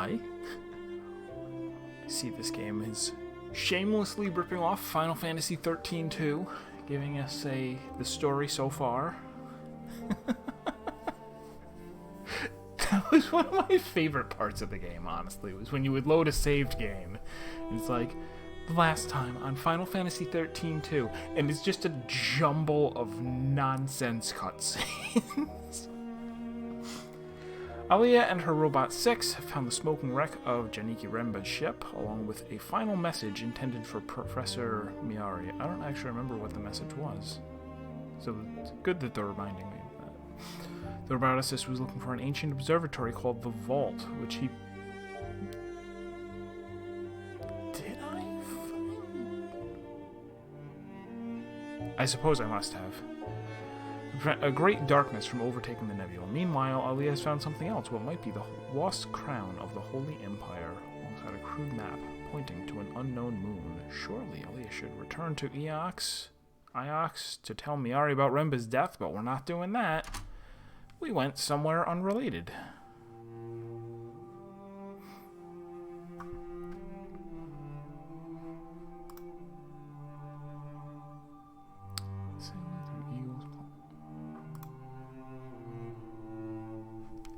I see this game is shamelessly ripping off Final Fantasy 13-2, giving us the story so far. That was one of my favorite parts of the game, honestly, was when you would load a saved game, and it's like, last time on Final Fantasy 13-2, and it's just a jumble of nonsense cutscenes. Aliyah and her Robot 6 have found the smoking wreck of Janiki Remba's ship, along with a final message intended for Professor Miari. I don't actually remember what the message was, so it's good that they're reminding me of that. The roboticist was looking for an ancient observatory called the Vault, which he... Did I find? I suppose I must have. A great darkness from overtaking the nebula. Meanwhile, Aliyah has found something else, what might be the lost crown of the Holy Empire, alongside a crude map pointing to an unknown moon. Surely Aliyah should return to Iox to tell Miari about Remba's death, but we're not doing that. We went somewhere unrelated.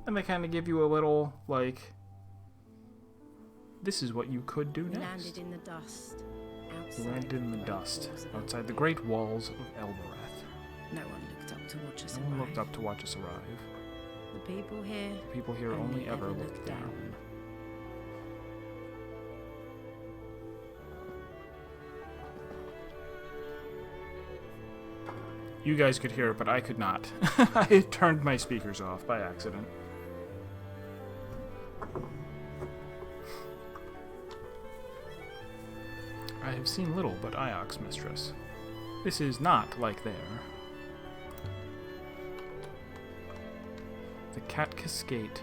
And they kind of give you a little, like, this is what you could do next. Landed in the dust. Landed in the dust, outside the great walls of Elbereth. No one looked up to watch us No arrive. one looked up to watch us arrive. The people here. The people here only ever look down. You guys could hear it, but I could not. I turned my speakers off by accident. I have seen little but Iox, mistress. This is not like there. The Cat Cascade.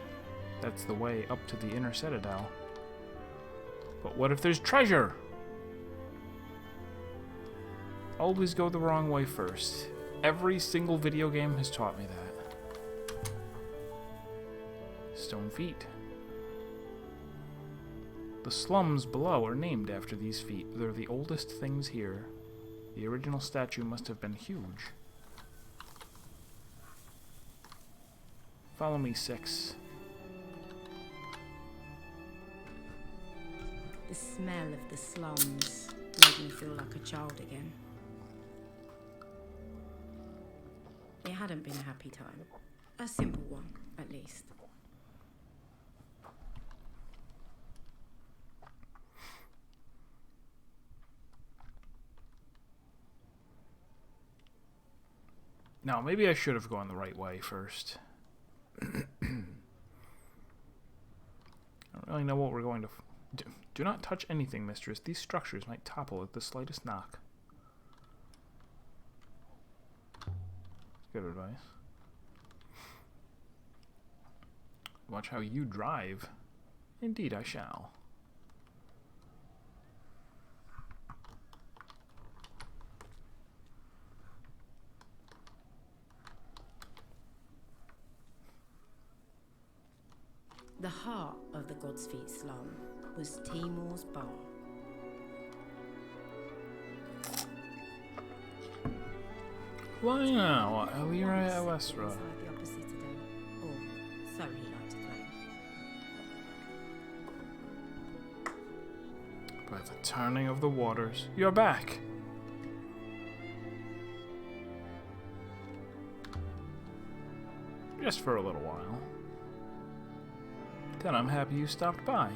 That's the way up to the inner citadel. But what if there's treasure? Always go the wrong way first. Every single video game has taught me that. Stone feet. The slums below are named after these feet. They're the oldest things here. The original statue must have been huge. Follow me, 6. The smell of the slums made me feel like a child again. It hadn't been a happy time. A simple one, at least. Now, maybe I should have gone the right way first. I don't really know what we're going to... Do not touch anything, mistress. These structures might topple at the slightest knock. Good advice. Watch how you drive. Indeed, I shall. The heart of the God's Feet slum was Timor's Bar. Why now, Elira Elesra? Inside the upper citadel, or so he liked to claim. By the turning of the waters, you're back. Just for a little while. Then I'm happy you stopped by.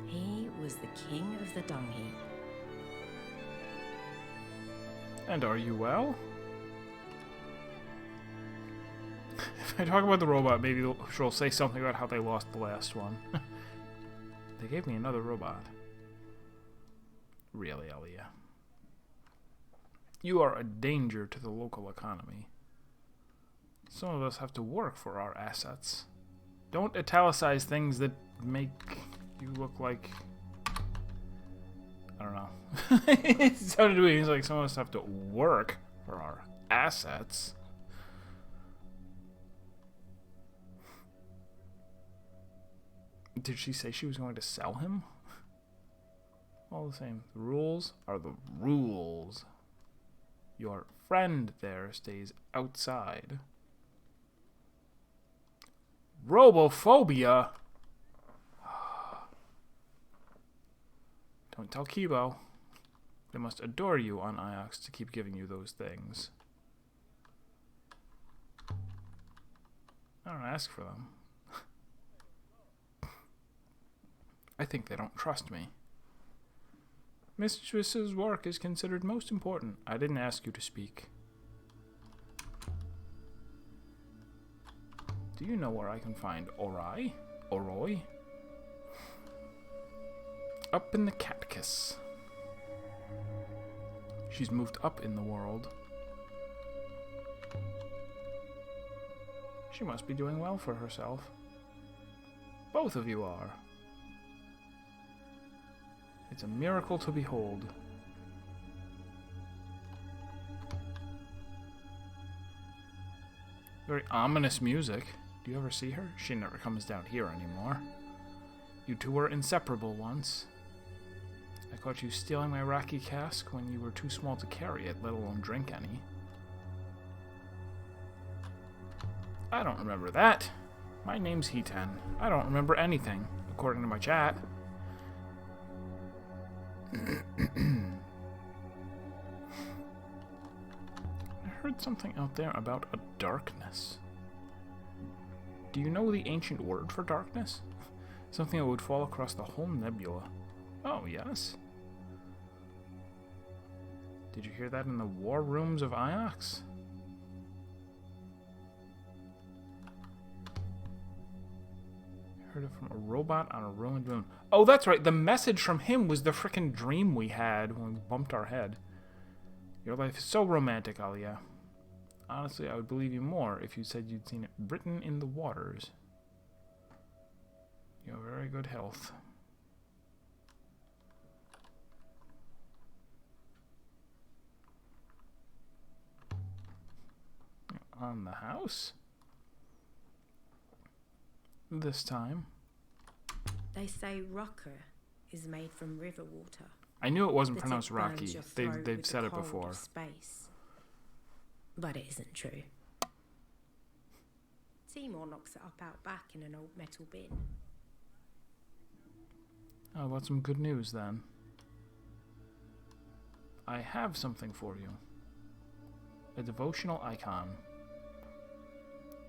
He was the king of the dung heap. And are you well? If I talk about the robot, maybe she'll say something about how they lost the last one. They gave me another robot. Really, Aliyah. You are a danger to the local economy. Some of us have to work for our assets. Don't italicize things that make you look like... I don't know. It sounded to me like some of us have to work for our assets. Did she say she was going to sell him? All the same, the rules are the rules. Your friend there stays outside. Robophobia? Don't tell Kibo. They must adore you on Iox to keep giving you those things. I don't ask for them. I think they don't trust me. Mistress's work is considered most important. I didn't ask you to speak. Do you know where I can find Orai? Oroi? Up in the Catkiss. She's moved up in the world. She must be doing well for herself. Both of you are. It's a miracle to behold. Very ominous music. Do you ever see her? She never comes down here anymore. You two were inseparable once. I caught you stealing my Raki cask when you were too small to carry it, let alone drink any. I don't remember that. My name's Hitan. I don't remember anything, according to my chat. I heard something out there about a darkness. Do you know the ancient word for darkness? Something that would fall across the whole nebula. Oh, yes. Did you hear that in the war rooms of Iox? I heard it from a robot on a ruined moon. Oh, that's right. The message from him was the frickin' dream we had when we bumped our head. Your life is so romantic, Alia. Honestly, I would believe you more if you said you'd seen it written in the waters. You have very good health. On the house? This time. They say rocker is made from river water. I knew it wasn't that pronounced it burns Rocky. your throat They've with said the it cold before. of space. But it isn't true. Seymour knocks it up out back in an old metal bin. How about some good news then? I have something for you. A devotional icon.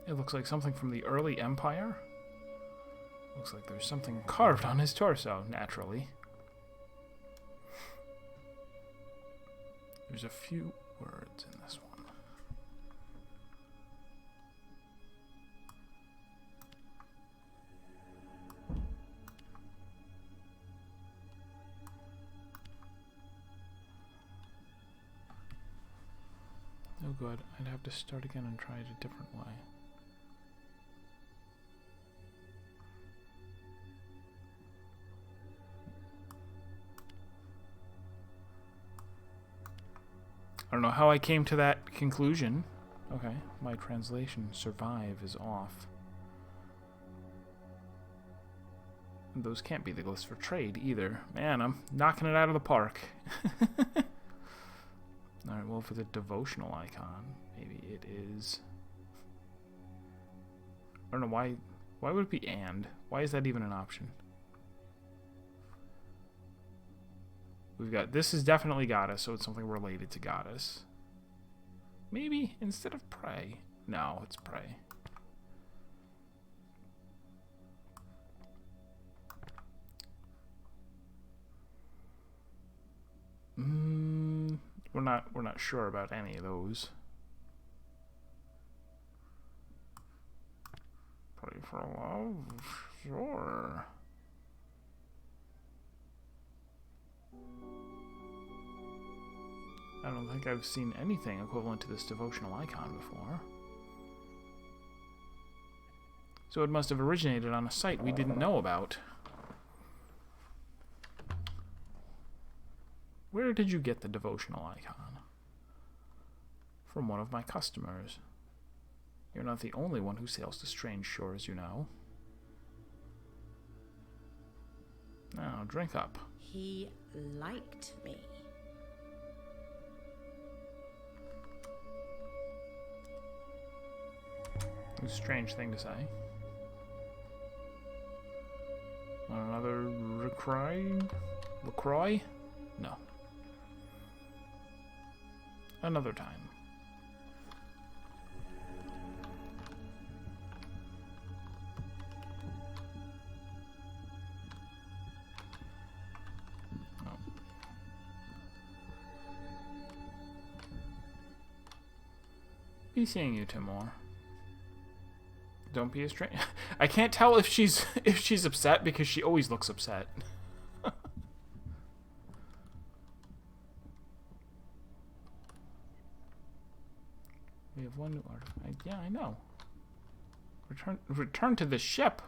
It looks like something from the early Empire. Looks like there's something carved on his torso, naturally. There's a few words in this one. Oh good, I'd have to start again and try it a different way. I don't know how I came to that conclusion. Okay, my translation, survive, is off. And those can't be the glyphs for trade either. Man, I'm knocking it out of the park. Alright, well, for the devotional icon, maybe it is... I don't know, why would it be and? Why is that even an option? We've got, this is definitely goddess, so it's something related to goddess. Maybe instead of pray. No, it's pray. We're not sure about any of those. Pray for love, sure. I don't think I've seen anything equivalent to this devotional icon before. So it must have originated on a site we didn't know about. Where did you get the devotional icon? From one of my customers. You're not the only one who sails to strange shores, you know. Now, drink up. He liked me. It's a strange thing to say. Another LaCroix? LaCroix? No. Another time. Oh. Be seeing you, Timor. Don't be a stranger. I can't tell if she's upset because she always looks upset. We have one new artifact. Yeah, I know. Return to the ship.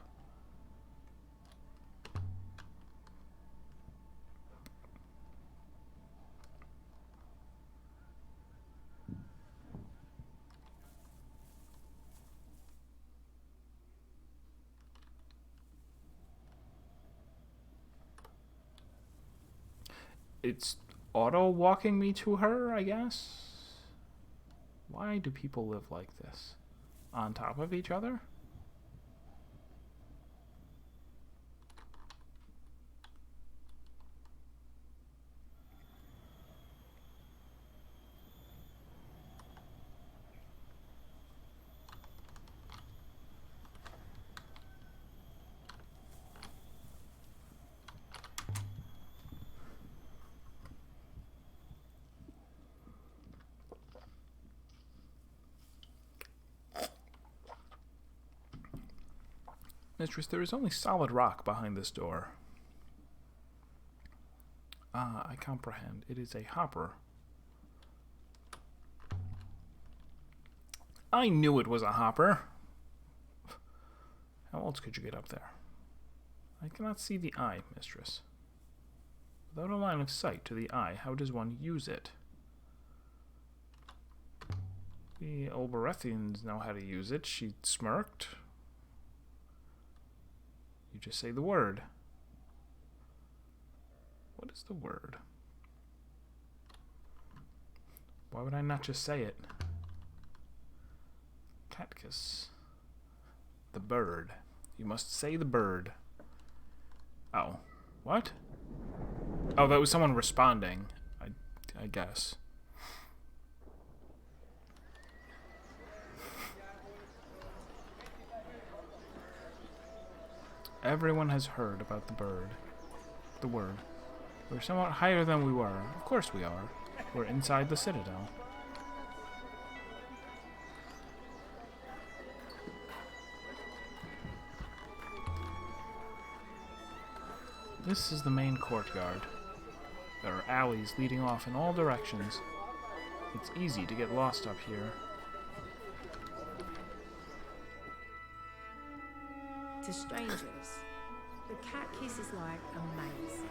It's auto-walking me to her, I guess? Why do people live like this? On top of each other? Mistress, there is only solid rock behind this door. Ah, I comprehend. It is a hopper. I knew it was a hopper. How else could you get up there? I cannot see the eye, mistress. Without a line of sight to the eye, how does one use it? The Olberethians know how to use it. She smirked. You just say the word. What is the word? Why would I not just say it? Catchus. The bird. You must say the bird. Oh. What? Oh, that was someone responding. I guess. Everyone has heard about the bird. The word. We're somewhat higher than we were. Of course we are. We're inside the citadel. This is the main courtyard. There are alleys leading off in all directions. It's easy to get lost up here. To strangers, the Catkiss is like a maze.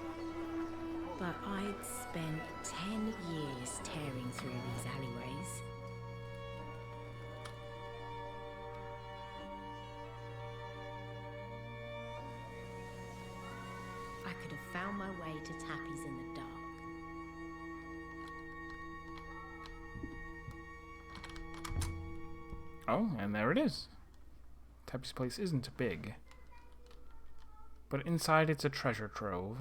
But I'd spent 10 years tearing through these alleyways. I could have found my way to Tappy's in the dark. Oh, and there it is. Tappy's place isn't big, but inside it's a treasure trove.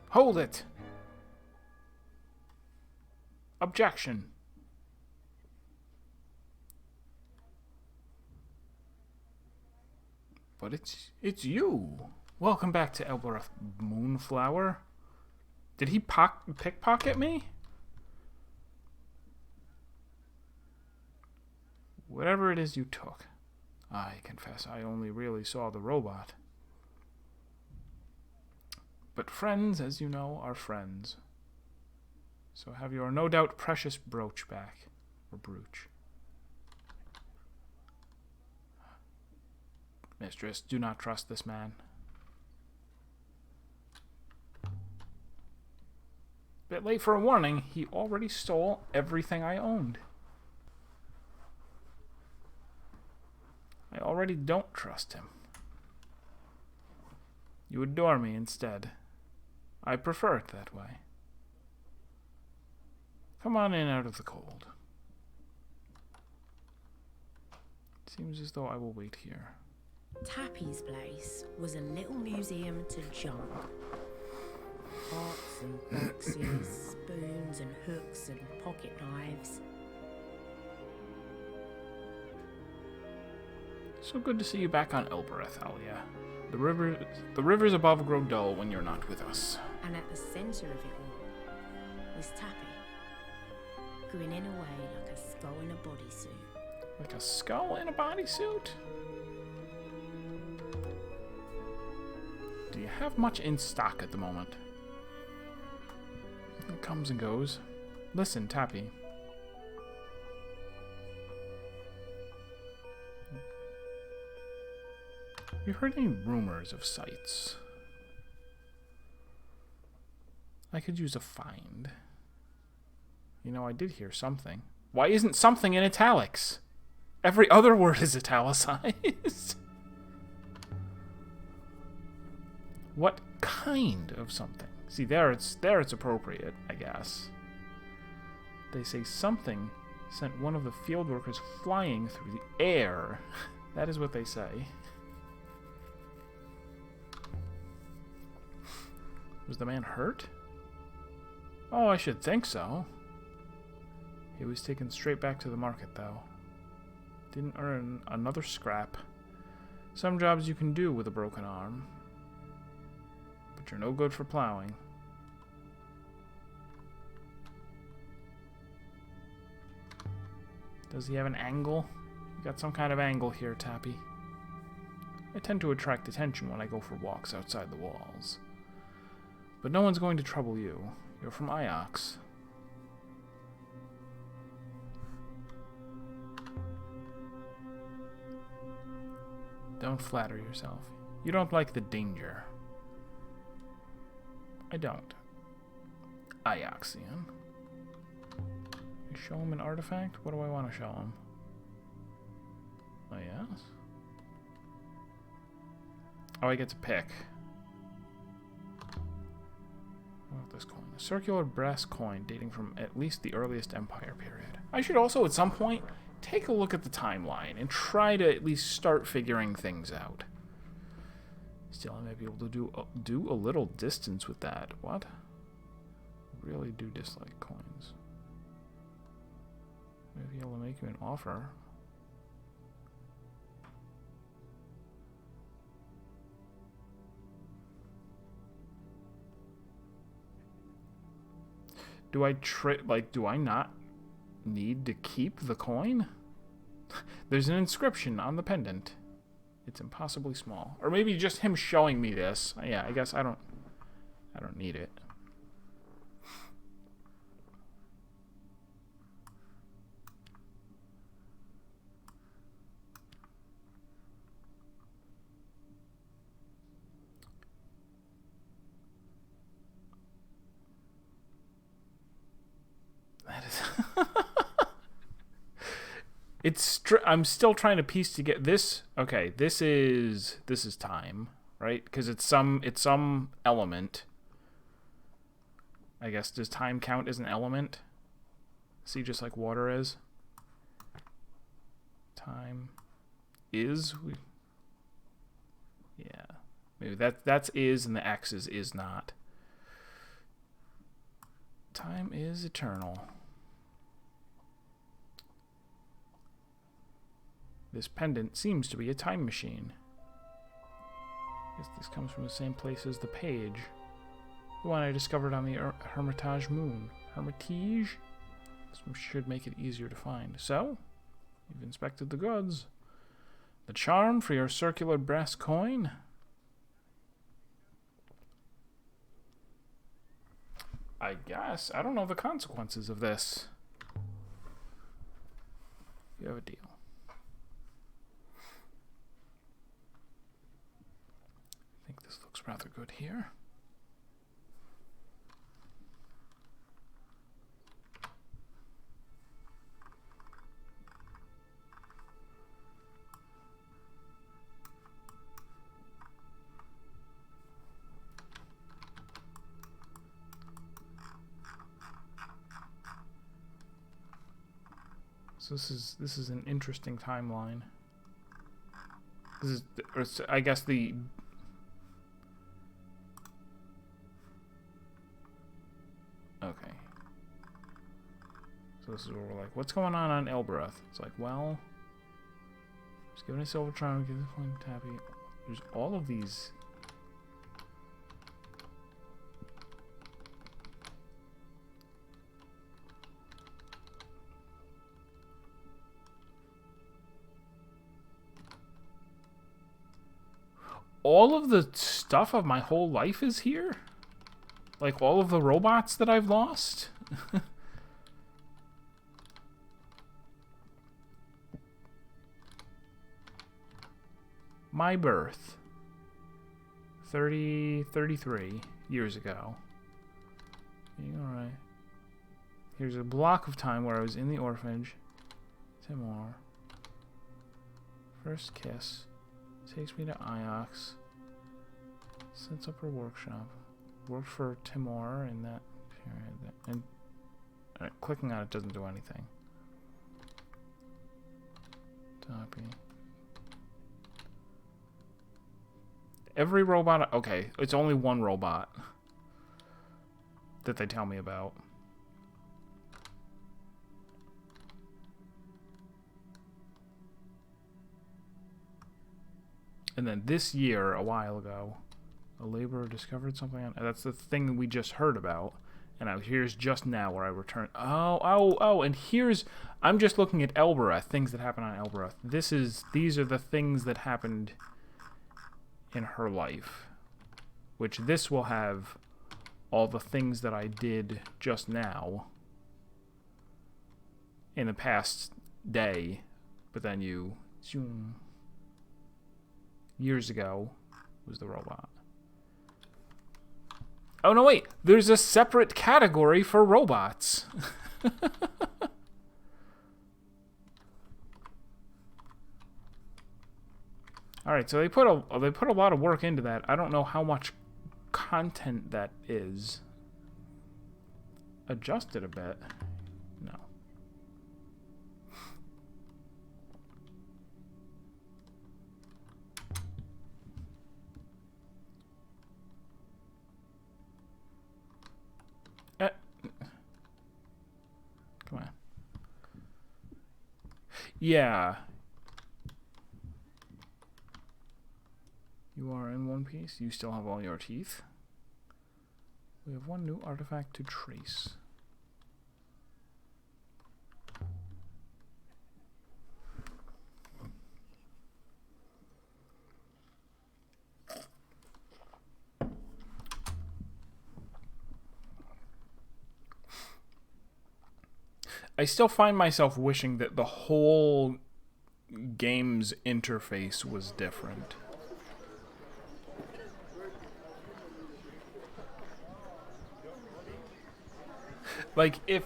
Hold it! Objection! But it's you! Welcome back to Elbereth, Moonflower. Did he pickpocket me? Whatever it is you took. I confess I only really saw the robot. But friends, as you know, are friends. So have your no doubt precious brooch back. Or brooch. Mistress, do not trust this man. Bit late for a warning, he already stole everything I owned. already don't trust him. You adore me instead. I prefer it that way. Come on in out of the cold. Seems as though I will wait here. Tappy's place was a little museum to junk. Pots and boxes, spoons and hooks and pocket knives. So good to see you back on Elbereth, Alia. The rivers above grow dull when you're not with us. And at the centre of it all was Tappy, grinning away like a skull in a bodysuit. Like a skull in a bodysuit? Do you have much in stock at the moment? It comes and goes. Listen, Tappy. Have you heard any rumors of sights? I could use a find. You know, I did hear something. Why isn't something in italics? Every other word is italicized. What kind of something? See, there it's appropriate, I guess. They say something sent one of the field workers flying through the air. That is what they say. Was the man hurt? Oh, I should think so. He was taken straight back to the market, though. Didn't earn another scrap. Some jobs you can do with a broken arm. But you're no good for plowing. Does he have an angle? You got some kind of angle here, Tappy. I tend to attract attention when I go for walks outside the walls. But no one's going to trouble you. You're from Iox. Don't flatter yourself. You don't like the danger. I don't. Ioxian. You show him an artifact? What do I want to show him? Oh, yes? Oh, I get to pick. What about this coin? A circular brass coin dating from at least the earliest Empire period. I should also, at some point, take a look at the timeline and try to at least start figuring things out. Still, I may be able to do a little distance with that. What? Really do dislike coins. Maybe I'll make you an offer. Do I do I not need to keep the coin? There's an inscription on the pendant. It's impossibly small. Or maybe just him showing me this. Yeah, I guess I don't need it. That is I'm still trying to piece to get this. Okay, this is time, right? Because it's some element. I guess, does time count as an element? See, just like water is. Time is. Yeah, maybe that's is and the X is not. Time is eternal. This pendant seems to be a time machine. Guess this comes from the same place as the page. The one I discovered on the Hermitage moon. Hermitage? This should make it easier to find. So, you've inspected the goods. The charm for your circular brass coin? I guess. I don't know the consequences of this. You have a deal. I think this looks rather good here. So this is an interesting timeline. This is, or I guess the. Okay. So this is where we're like, what's going on Elbereth? It's like, well, just giving a silver triangle, give the flame tappy. There's all of these. All of the stuff of my whole life is here? Like all of the robots that I've lost? My birth. 33 years ago. Alright. Here's a block of time where I was in the orphanage. Timor. First kiss. Takes me to Iox. Sets up her workshop. Worked for Timor in that period. And clicking on it doesn't do anything. Copy. Every robot... Okay, it's only one robot that they tell me about. And then this year, a while ago, a laborer discovered something on... That's the thing we just heard about. And here's just now where I return... Oh, and here's... I'm just looking at Elbereth, things that happen on Elbereth. These are the things that happened in her life. Which this will have all the things that I did just now in the past day. But then you... Years ago was the robot. Oh, no, wait. There's a separate category for robots. All right, so they put a lot of work into that. I don't know how much content that is. Adjust it a bit. No. Come on. Yeah. You are in one piece. You still have all your teeth. We have one new artifact to trace. I still find myself wishing that the whole game's interface was different. Like, if...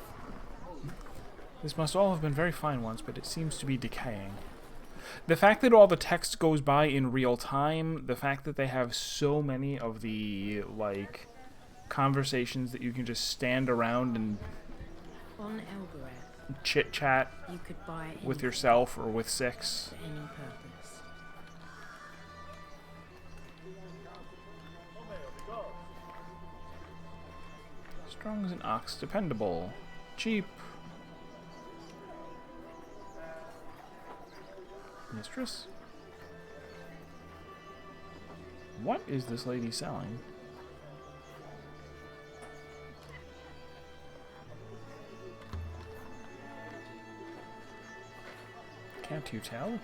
This must all have been very fine once, but it seems to be decaying. The fact that all the text goes by in real time, the fact that they have so many of the, like, conversations that you can just stand around and On Elbereth, chit-chat you could buy with anything yourself or with Six. for any purpose. Strong as an ox, dependable, cheap. Mistress? What is this lady selling? Can't you tell?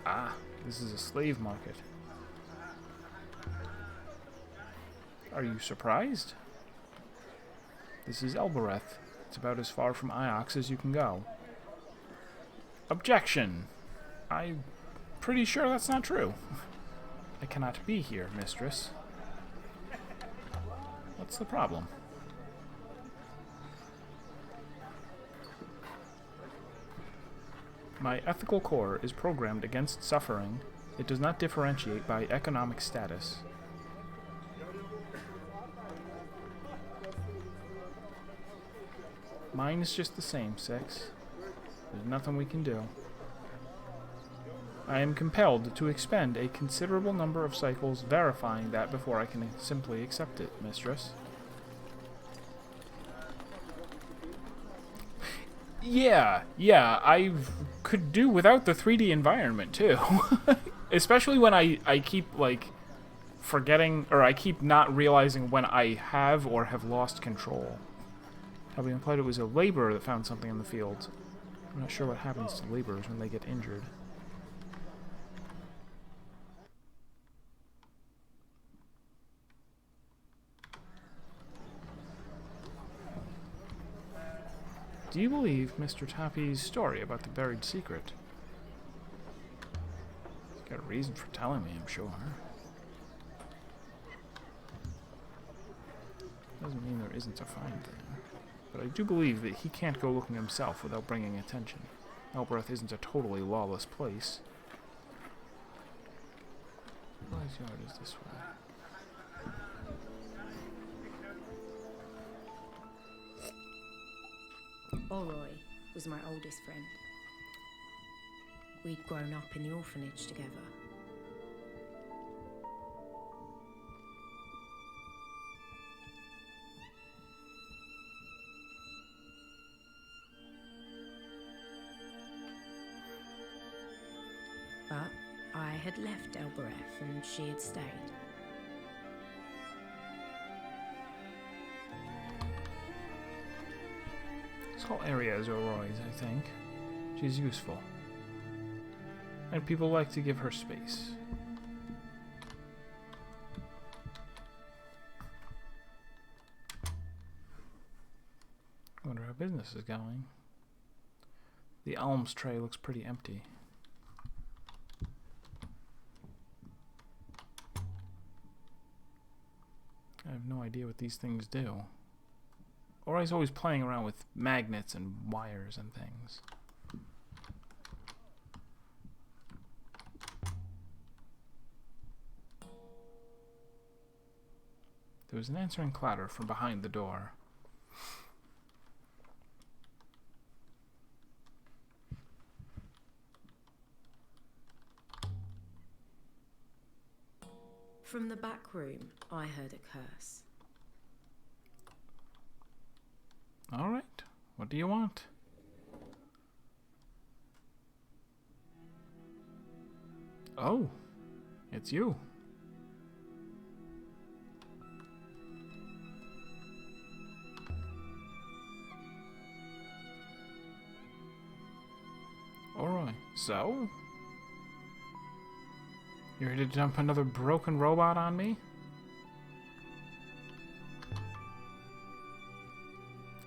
Ah, this is a slave market. Are you surprised? This is Elbereth. It's about as far from Iox as you can go. Objection! I'm pretty sure that's not true. I cannot be here, mistress. What's the problem? My ethical core is programmed against suffering. It does not differentiate by economic status. Mine is just the same, 6. There's nothing we can do. I am compelled to expend a considerable number of cycles verifying that before I can simply accept it, mistress. Yeah, I could do without the 3D environment, too. Especially when I keep, like, forgetting, or I keep not realizing when I have or have lost control. Toby implied it was a laborer that found something in the field. I'm not sure what happens to laborers when they get injured. Do you believe Mr. Tappy's story about the buried secret? He's got a reason for telling me, I'm sure. Doesn't mean there isn't a find there. But I do believe that he can't go looking himself without bringing attention. Elbereth isn't a totally lawless place. Wise yard is this way. Oroy was my oldest friend. We'd grown up in the orphanage together. But I had left Elbereth and she had stayed. This whole area is Oroy's, I think. She's useful. And people like to give her space. I wonder how business is going. The alms tray looks pretty empty. I have no idea what these things do. Or he's always playing around with magnets and wires and things. There was an answering clatter from behind the door. From the back room, I heard a curse. All right. What do you want? Oh, it's you. All right. So? You're ready to dump another broken robot on me?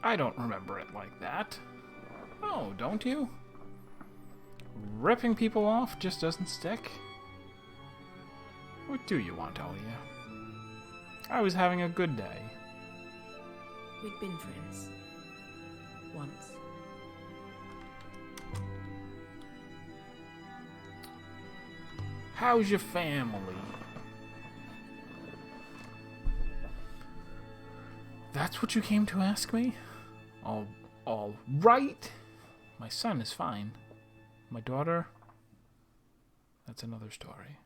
I don't remember it like that. Oh, don't you? Ripping people off just doesn't stick? What do you want, Alia? I was having a good day. We'd been friends. Once. How's your family? That's what you came to ask me? All right. My son is fine. My daughter, that's another story.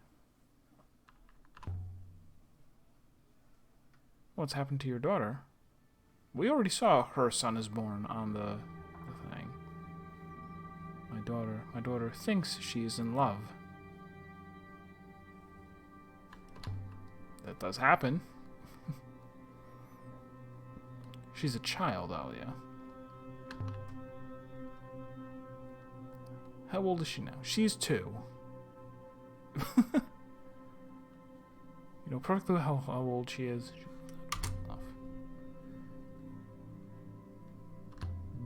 What's happened to your daughter? We already saw her son is born on the thing. My daughter thinks she is in love. That does happen. She's a child, Alia. How old is she now? She's 2. You know perfectly how old she is.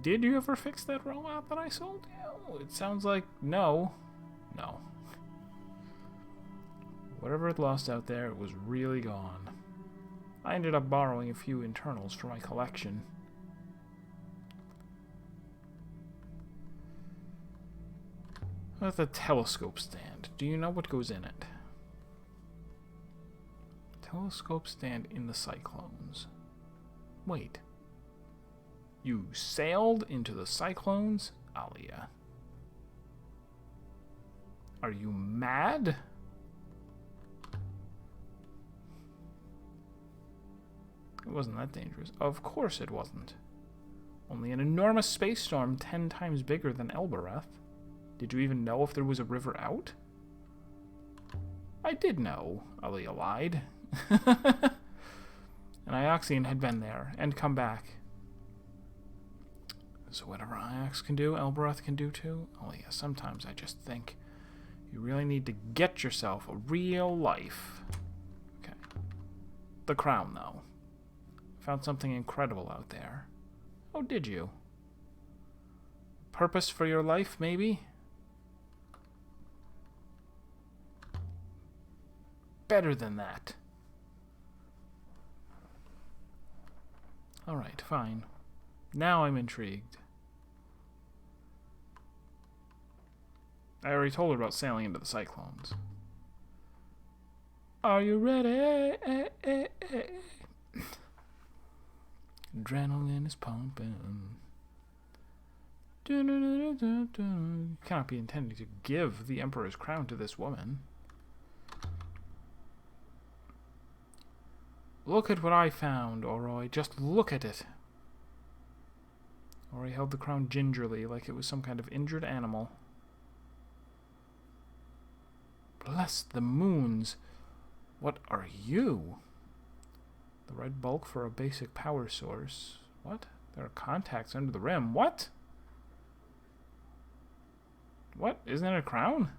Did you ever fix that robot that I sold you? It sounds like no. No. Whatever it lost out there, it was really gone. I ended up borrowing a few internals for my collection. With a telescope stand. Do you know what goes in it? Telescope stand in the Cyclones. Wait. You sailed into the cyclones, Alia. Are you mad? It wasn't that dangerous. Of course it wasn't. Only an enormous space storm 10 times bigger than Elbereth. Did you even know if there was a river out? I did know, Alia lied. And Ioxian had been there and come back. So whatever Iox can do, Elbereth can do too? Alia, sometimes I just think you really need to get yourself a real life. Okay. The crown, though. Found something incredible out there. Oh, did you? Purpose for your life, maybe? Better than that. Alright, fine. Now I'm intrigued. I already told her about sailing into the cyclones. Are you ready? Adrenaline is pumping. Cannot be intending to give the Emperor's crown to this woman. Look at what I found, Oroi. Just look at it. Oroi held the crown gingerly, like it was some kind of injured animal. Bless the moons. What are you? The red bulk for a basic power source. What? There are contacts under the rim. What? What? Isn't it a crown?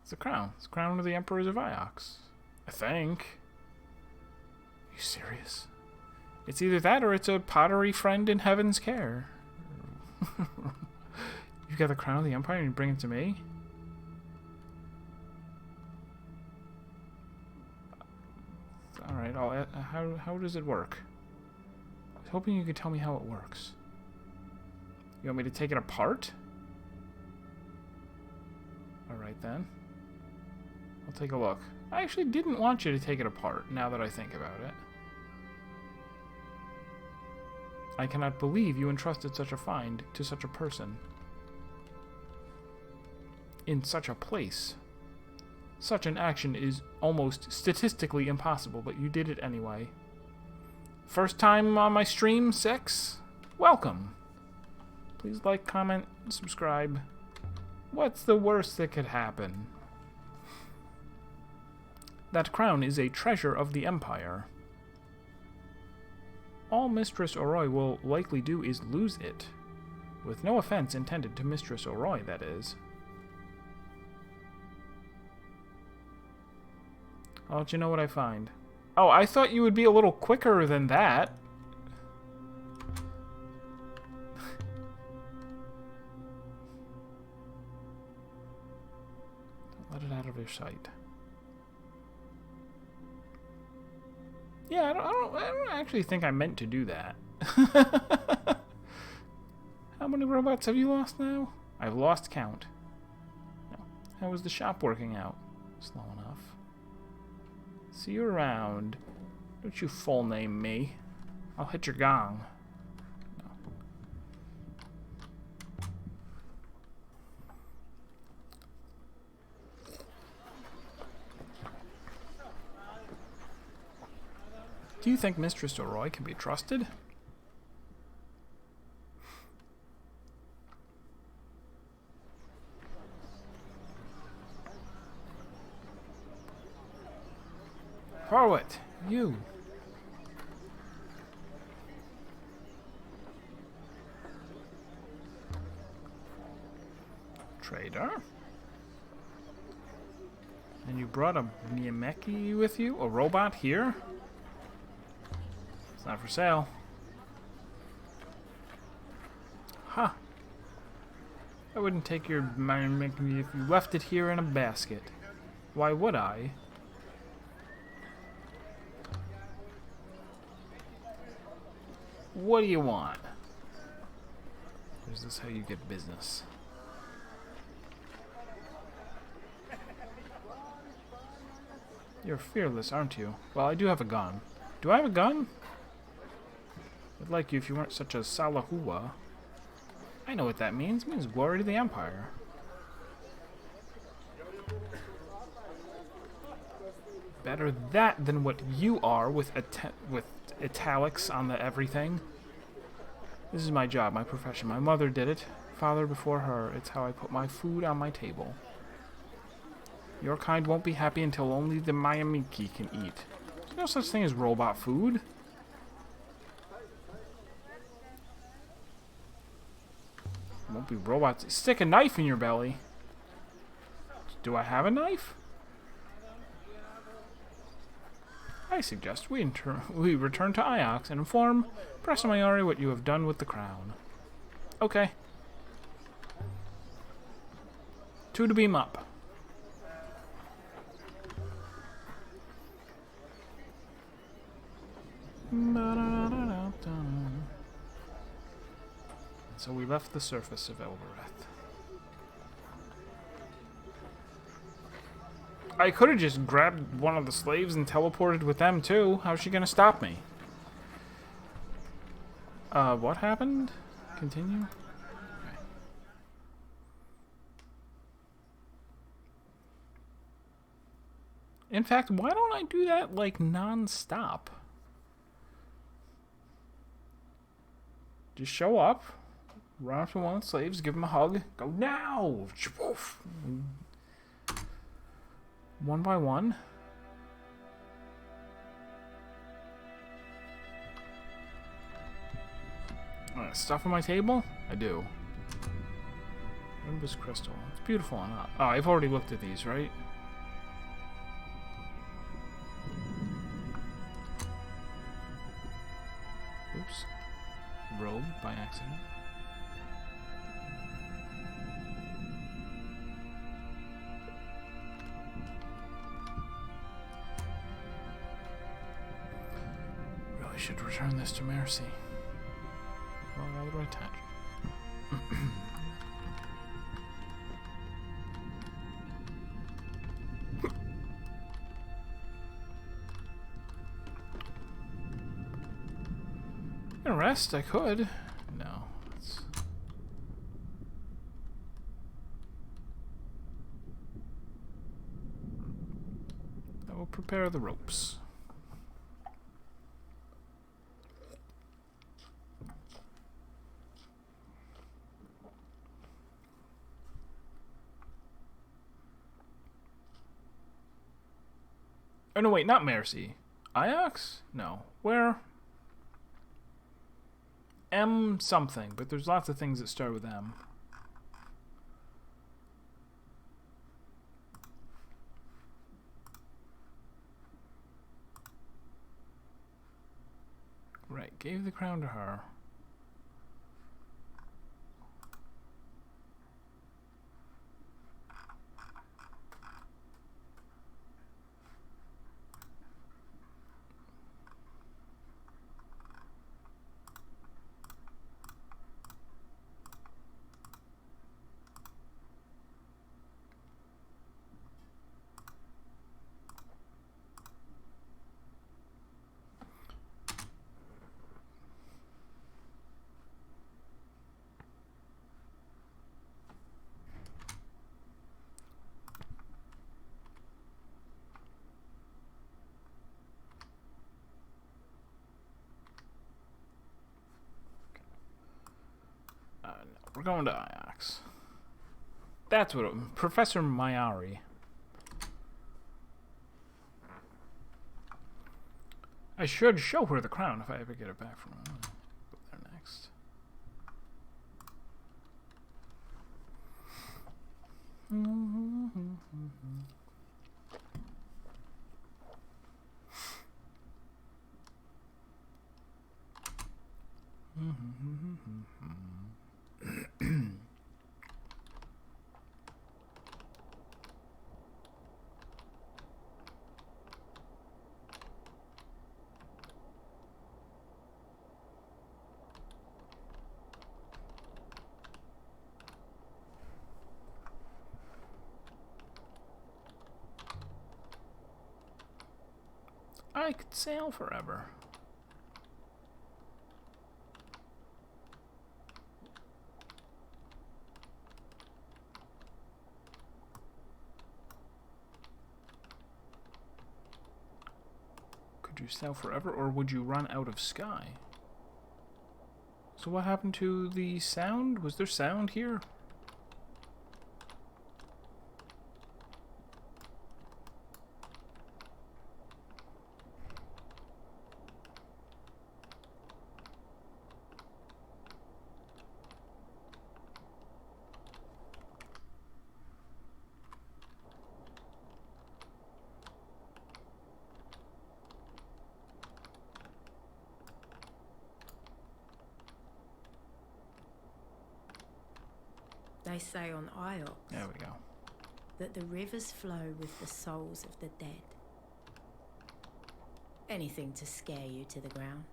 It's a crown. It's a crown of the Emperors of Iox. I think. Are you serious? It's either that or it's a pottery friend in Heaven's care. You've got the crown of the Empire and you bring it to me? Alright, how does it work? I was hoping you could tell me how it works. You want me to take it apart? Alright then. I'll take a look. I actually didn't want you to take it apart, now that I think about it. I cannot believe you entrusted such a find to such a person. In such a place. Such an action is almost statistically impossible, but you did it anyway. First time on my stream, Six? Welcome. Please like, comment, subscribe. What's the worst that could happen? That crown is a treasure of the Empire. All Mistress Oroi will likely do is lose it. With no offense intended to Mistress Oroi, that is. I'll let you know what I find. Oh, I thought you would be a little quicker than that. Don't let it out of your sight. Yeah, I don't actually think I meant to do that. How many robots have you lost now? I've lost count. No. How is the shop working out? Slow enough. See you around. Don't you full name me. I'll hit your gong. No. Do you think Mistress Oroi can be trusted? Harwit, you. Trader. And you brought a Niemeki with you? A robot here? It's not for sale. Huh. I wouldn't take your Niemeki if you left it here in a basket. Why would I? What do you want? Or is this how you get business? You're fearless, aren't you? Well, I do have a gun. Do I have a gun? I'd like you if you weren't such a salahua. I know what that means. It means glory to the Empire. Better that than what you are with italics on the everything. This is my job, my profession. My mother did it. Father before her. It's how I put my food on my table. Your kind won't be happy until only the Mayamiki can eat. There's no such thing as robot food. Won't be robots. Stick a knife in your belly. Do I have a knife? I suggest we return to Iox and inform Professor Mayari what you have done with the crown. Okay. 2 to beam up. So we left the surface of Elbereth. I could have just grabbed one of the slaves and teleported with them too. How's she gonna stop me? What happened? Continue? Okay. In fact, why don't I do that like non-stop? Just show up, run up to one of the slaves, give him a hug, go now! One by one. Alright, stuff on my table? I do. Nimbus crystal. It's beautiful or not? Oh, I've already looked at these, right? Oops. Robe by accident. Really should return this to Mercy. Or rather attach it. Rest, I could. No. I will prepare the ropes. Oh no, wait, not Mercy. Iox? No. Where? M something, but there's lots of things that start with M. Right, gave the crown to her. No, we're going to Iox. That's what Professor Mayari. I should show her the crown if I ever get it back from her. Go there next. I could sail forever. Could you sail forever, or would you run out of sky? So what happened to the sound? Was there sound here? They say on Iox There we go. that the rivers flow with the souls of the dead. Anything to scare you to the ground.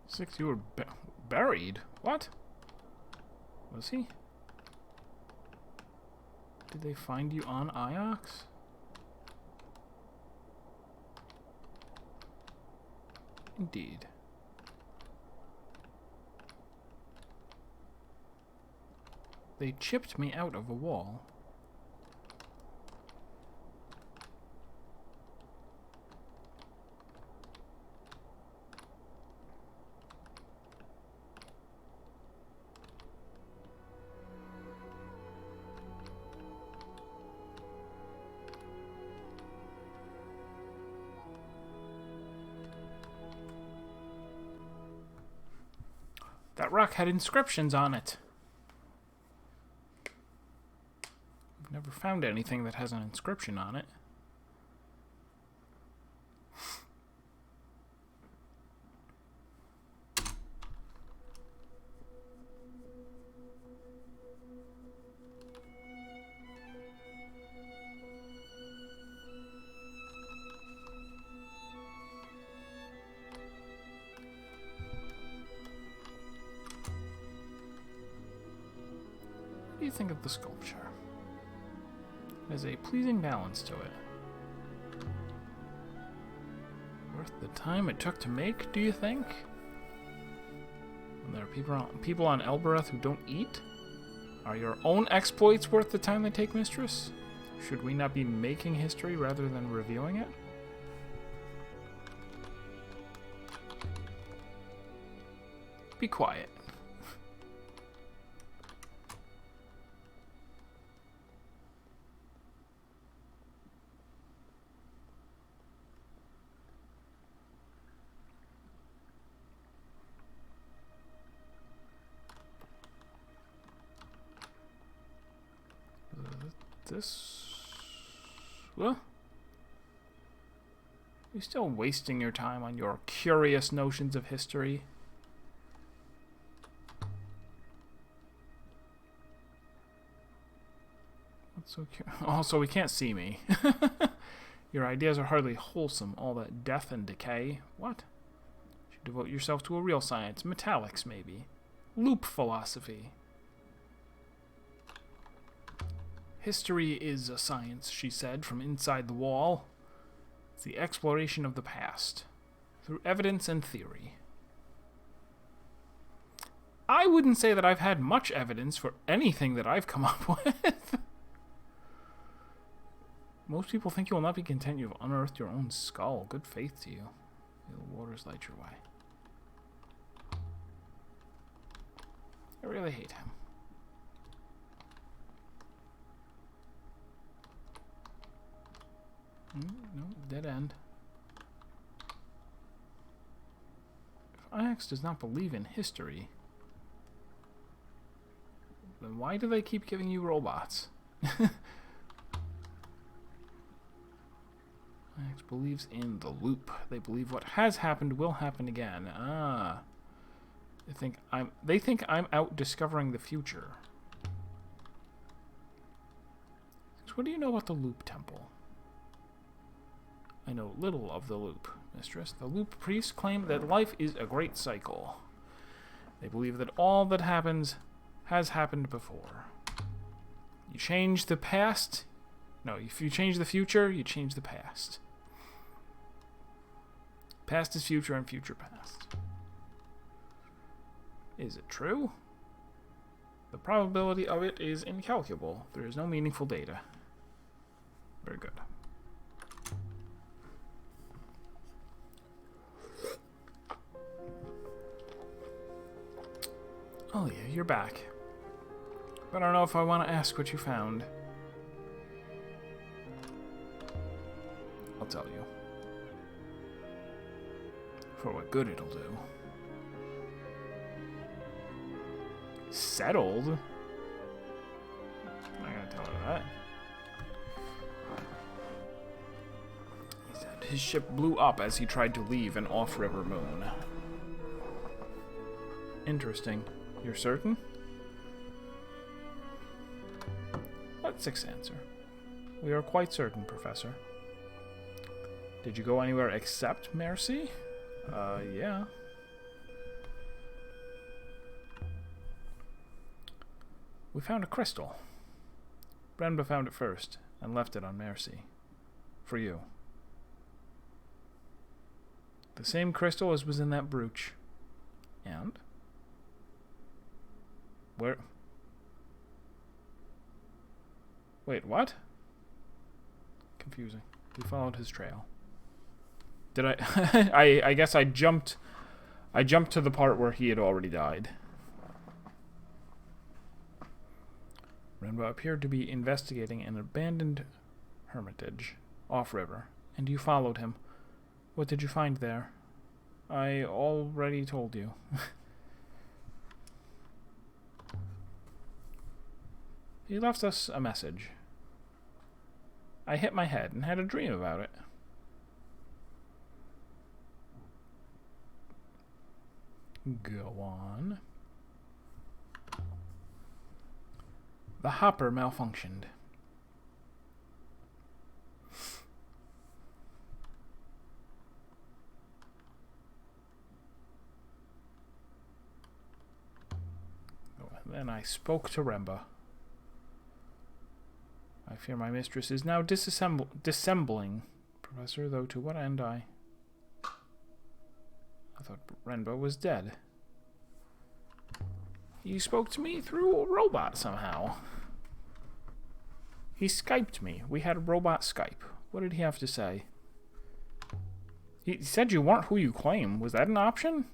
Six, you were buried? What? Was he? Did they find you on Iox? Indeed. They chipped me out of a wall. That rock had inscriptions on it. I've never found anything that has an inscription on it. What do you think of the sculpture? It has a pleasing balance to it. Worth the time it took to make, do you think? When there are people on Elbereth who don't eat? Are your own exploits worth the time they take, Mistress? Should we not be making history rather than reviewing it? Be quiet. Well, you're still wasting your time on your curious notions of history. What's so also, we can't see me. Your ideas are hardly wholesome, all that death and decay. What? You should devote yourself to a real science. Metallics, maybe. Loop philosophy. History is a science, she said, from inside the wall. It's the exploration of the past, through evidence and theory. I wouldn't say that I've had much evidence for anything that I've come up with. Most people think you will not be content you have unearthed your own skull. Good faith to you. May the waters light your way. I really hate him. No, dead end. If Iox does not believe in history, then why do they keep giving you robots? Iox believes in the loop. They believe what has happened will happen again. Ah. They think I'm out discovering the future. So what do you know about the Loop Temple? I know little of the Loop, mistress. The Loop priests claim that life is a great cycle. They believe that all that happens has happened before. You change the past. No, if you change the future, you change the past. Past is future and future past. Is it true? The probability of it is incalculable. There is no meaningful data. Very good. Oh yeah, you're back. But I don't know if I want to ask what you found. I'll tell you. For what good it'll do. Settled? I'm not gonna tell her that. He said his ship blew up as he tried to leave an off-river moon. Interesting. You're certain? Let Six answer. We are quite certain, Professor. Did you go anywhere except Mercy? Yeah. We found a crystal. Brenba found it first and left it on Mercy. For you. The same crystal as was in that brooch. And? Where? Wait, what? Confusing. We followed his trail. Did I? I guess I jumped to the part where he had already died. Renba appeared to be investigating an abandoned hermitage off-river, and you followed him. What did you find there? I already told you. He left us a message. I hit my head and had a dream about it. Go on. The hopper malfunctioned. Then I spoke to Remba. I fear my mistress is now dissembling, Professor, though to what end I thought Renba was dead. He spoke to me through a robot somehow. He Skyped me. We had a robot Skype. What did he have to say? He said you weren't who you claim. Was that an option?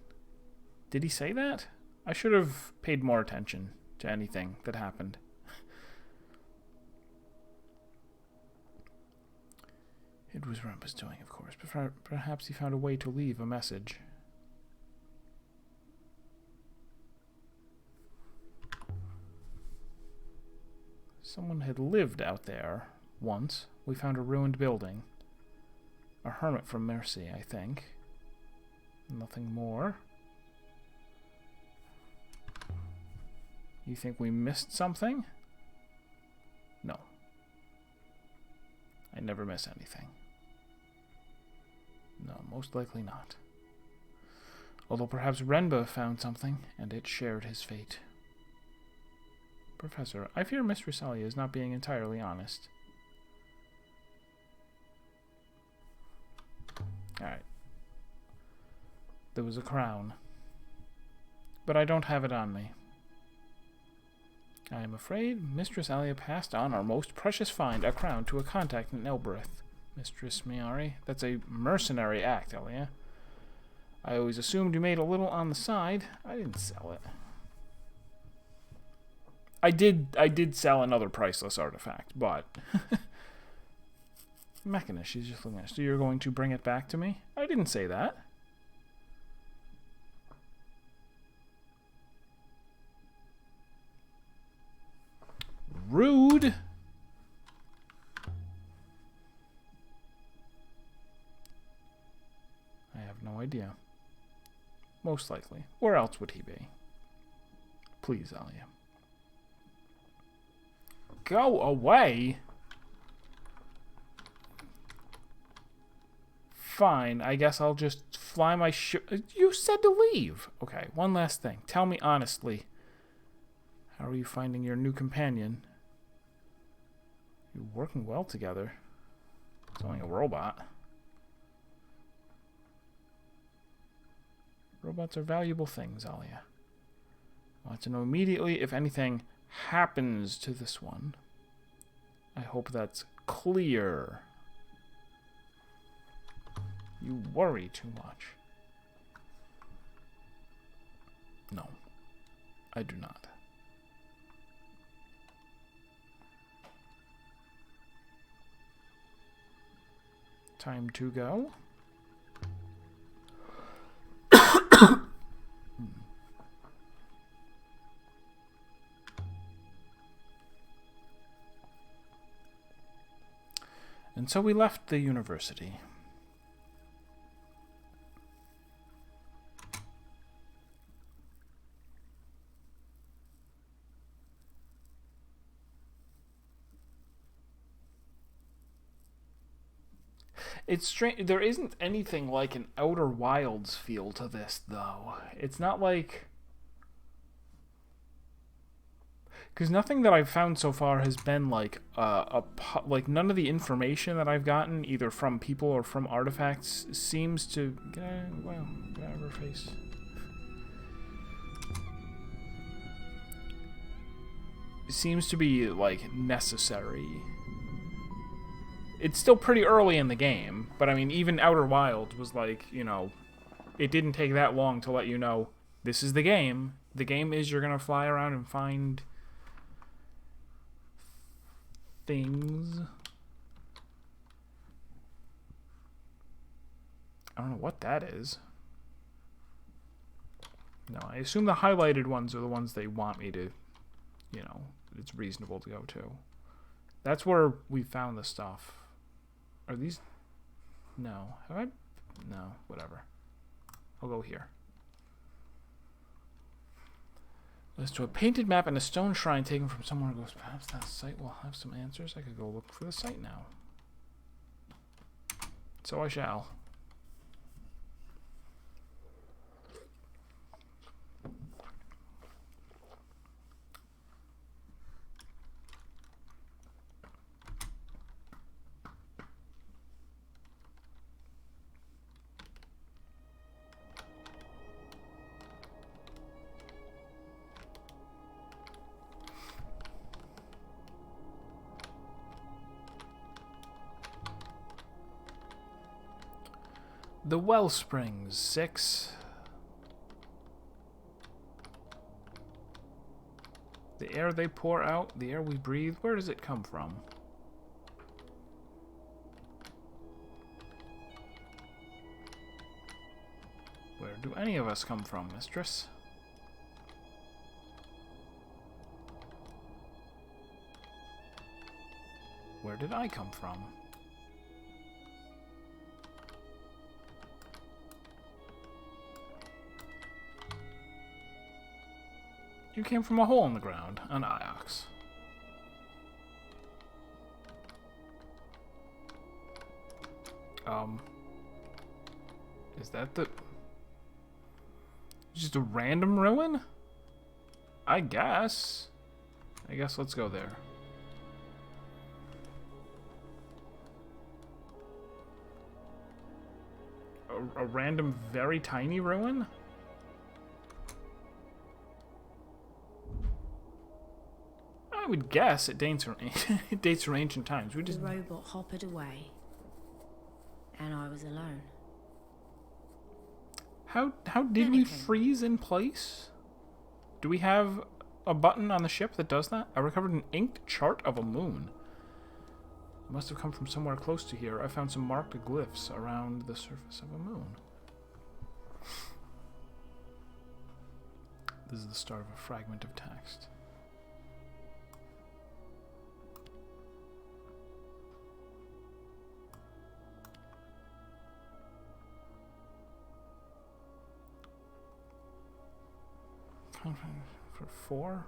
Did he say that? I should have paid more attention to anything that happened. It was Remba's doing, of course, but perhaps he found a way to leave a message. Someone had lived out there once. We found a ruined building. A hermit from Mercy, I think. Nothing more. You think we missed something? No. I never miss anything. No, most likely not. Although perhaps Renba found something, and it shared his fate. Professor, I fear Mistress Alia is not being entirely honest. Alright. There was a crown. But I don't have it on me. I am afraid Mistress Alia passed on our most precious find, a crown, to a contact in Elbereth. Mistress Miari, that's a mercenary act, Alia. I always assumed you made a little on the side. I didn't sell it. I did sell another priceless artifact, but... Mechanist, she's just looking at us. So you're going to bring it back to me? I didn't say that. Rude! I have no idea. Most likely. Where else would he be? Please, Alia. Go away! Fine, I guess I'll just fly my ship. You said to leave! Okay, one last thing. Tell me honestly. How are you finding your new companion? You're working well together. It's only a robot. Robots are valuable things, Alia. I want to know immediately if anything happens to this one. I hope that's clear. You worry too much. No, I do not. Time to go. And so we left the university. It's strange. There isn't anything like an Outer Wilds feel to this, though. It's not like... Because nothing that I've found so far has been like like none of the information that I've gotten either from people or from artifacts seems to well, get out of her face. Seems to be like necessary. It's still pretty early in the game, but I mean even Outer Wilds was like, you know, it didn't take that long to let you know this is the game. The game is you're gonna fly around and find things. I don't know what that is. No, I assume the highlighted ones are the ones they want me to, you know, it's reasonable to go to. That's where we found the stuff. Are these... No. Have I... No, whatever. I'll go here. As to a painted map and a stone shrine taken from somewhere who goes, perhaps that site will have some answers. I could go look for the site now. So I shall. The Wellsprings, 6. The air they pour out, the air we breathe, where does it come from? Where do any of us come from, mistress? Where did I come from? You came from a hole in the ground, an Iox. Is that the... Just a random ruin? I guess. I guess let's go there. A random, very tiny ruin? I would guess it dates from ancient times. We just... The robot hoppered away, and I was alone. How did we freeze in place? Do we have a button on the ship that does that? I recovered an inked chart of a moon. It must have come from somewhere close to here. I found some marked glyphs around the surface of a moon. This is the start of a fragment of text. For 4?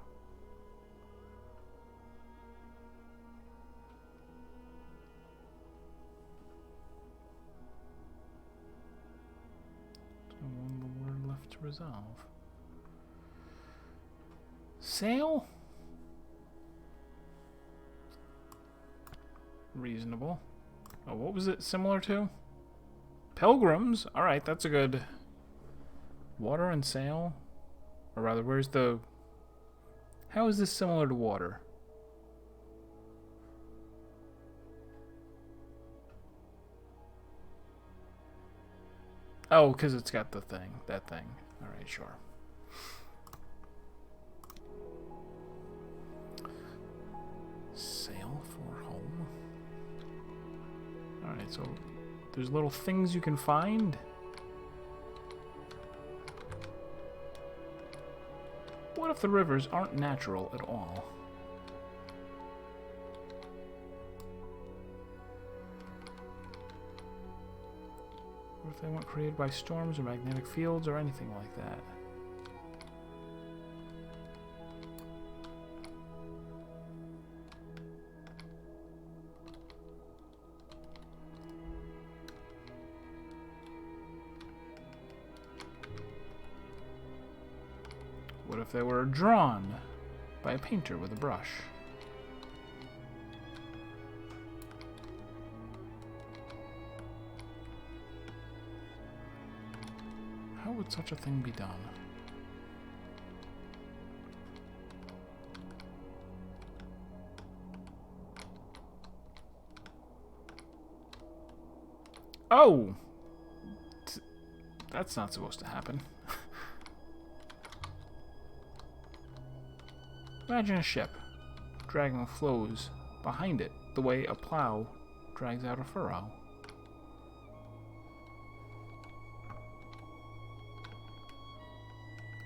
One word left to resolve. Sail? Reasonable. Oh, what was it similar to? Pilgrims? Alright, that's a good... Water and sail? Or rather, where's the... How is this similar to water? Oh, because it's got the thing. That thing. Alright, sure. Sail for home? Alright, so there's little things you can find. What if the rivers aren't natural at all? What if they weren't created by storms or magnetic fields or anything like that? What if they were drawn by a painter with a brush? How would such a thing be done? Oh! That's not supposed to happen. Imagine a ship dragging flows behind it the way a plow drags out a furrow.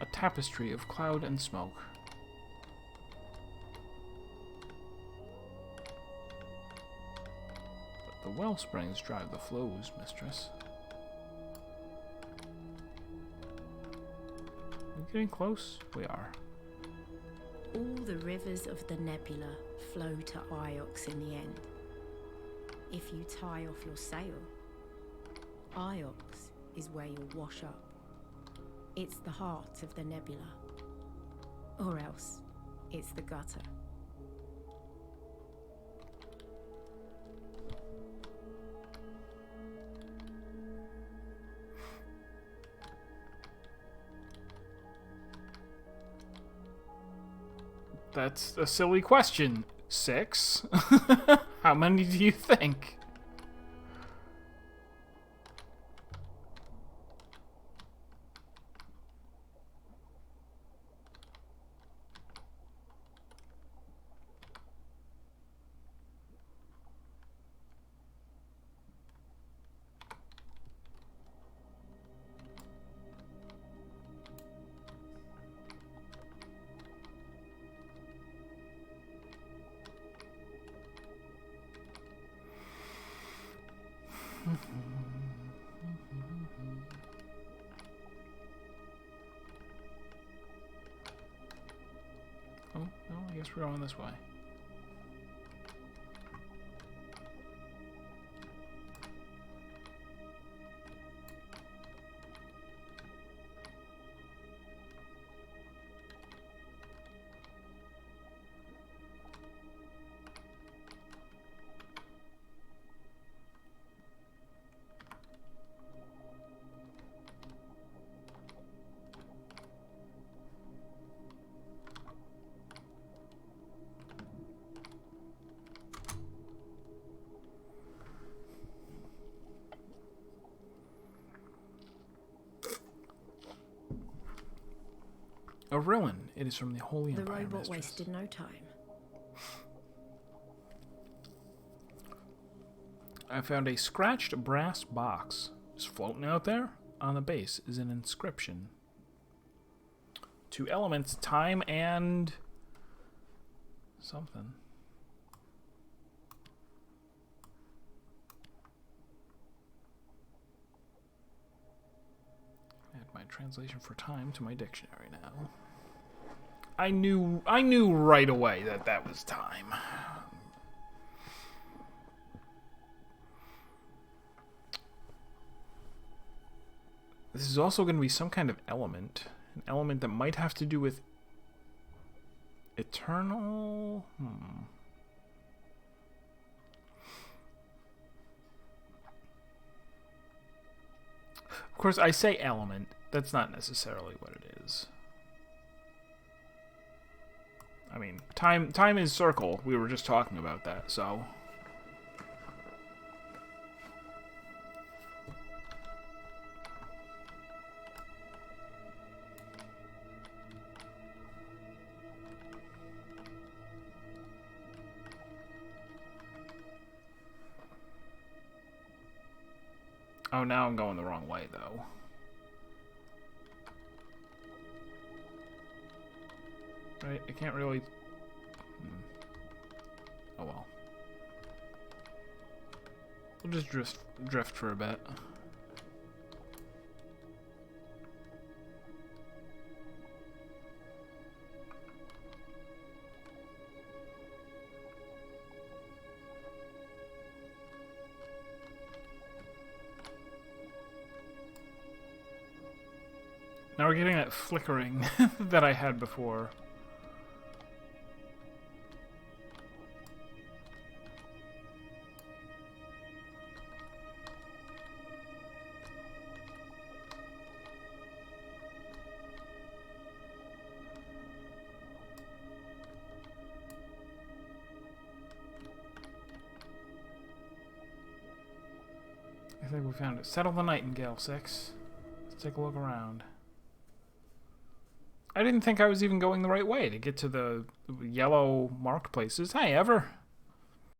A tapestry of cloud and smoke. But the well springs drive the flows, mistress. Are we getting close? We are. All the rivers of the nebula flow to Iox in the end. If you tie off your sail, Iox is where you'll wash up. It's the heart of the nebula. Or else, it's the gutter. That's a silly question. 6? How many do you think? Oh, no, I guess we're going this way. A ruin. It is from the Holy Empire. The robot mistress. wasted no time. I found a scratched brass box. Just floating out there. On the base is an inscription. 2 elements, time and something. Add my translation for time to my dictionary now. I knew right away that was time. This is also going to be some kind of element. An element that might have to do with eternal... Of course, I say element. That's not necessarily what it is. I mean, time is circle. We were just talking about that, so... Oh, now I'm going the wrong way, though. Right, I can't really... Oh well. We'll just drift for a bit. Now we're getting that flickering that I had before. I think we found it. Settle the Nightingale, 6. Let's take a look around. I didn't think I was even going the right way to get to the yellow marked places. Hi, Ever.